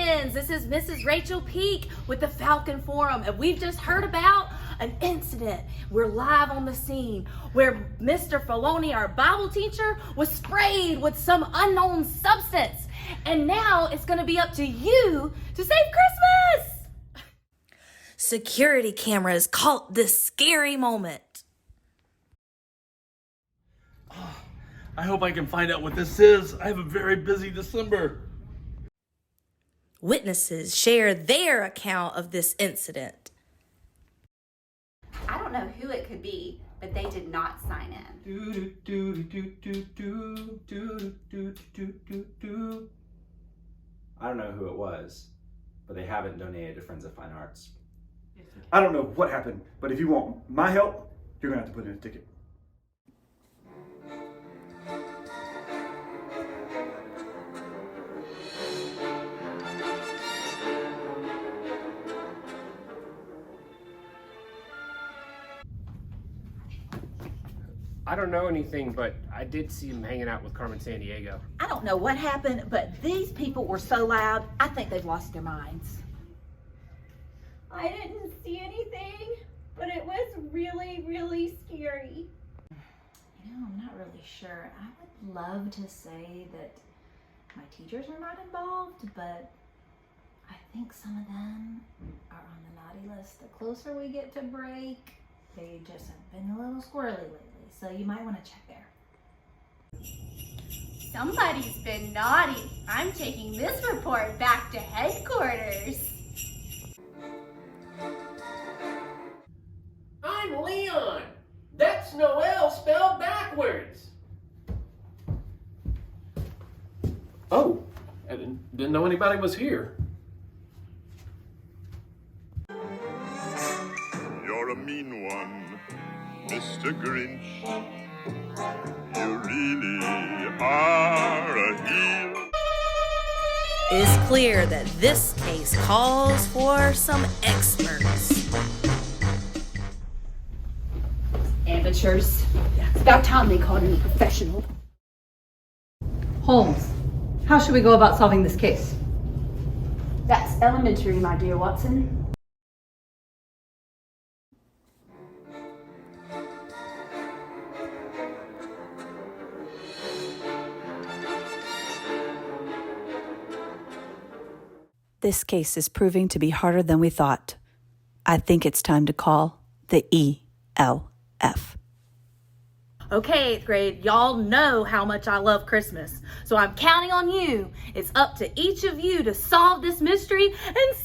Falcons. This is Mrs. Rachel Peak with the Falcon Forum, and we've just heard about an incident. We're live on the scene where Mr. Filoni, our Bible teacher, was sprayed with some unknown substance. And now it's going to be up to you to save Christmas. Security cameras caught this scary moment. I hope I can find out what this is. I have a very busy December. Witnesses share their account of this incident. I don't know who it could be, but they did not sign in. I don't know who it was, but they haven't donated to Friends of Fine Arts. I don't know what happened, but if you want my help, you're gonna have to put in a ticket. I don't know anything, but I did see him hanging out with Carmen Sandiego. I don't know what happened, but these people were so loud, I think they've lost their minds. I didn't see anything, but it was really, really scary. You know, I'm not really sure. I would love to say that my teachers are not involved, but I think some of them are on the naughty list. The closer we get to break, they just have been a little squirrely lately, so you might want to check there. Somebody's been naughty. I'm taking this report back to headquarters. I'm Leon. That's Noel spelled backwards. Oh, I didn't know anybody was here. You're a mean one, Mr. Grinch. You really are a heel. It's clear that this case calls for some experts. Amateurs. It's about time they called me a professional. Holmes, how should we go about solving this case? That's elementary, my dear Watson. This case is proving to be harder than we thought. I think it's time to call the ELF. Okay, 8th grade, y'all know how much I love Christmas. So I'm counting on you. It's up to each of you to solve this mystery and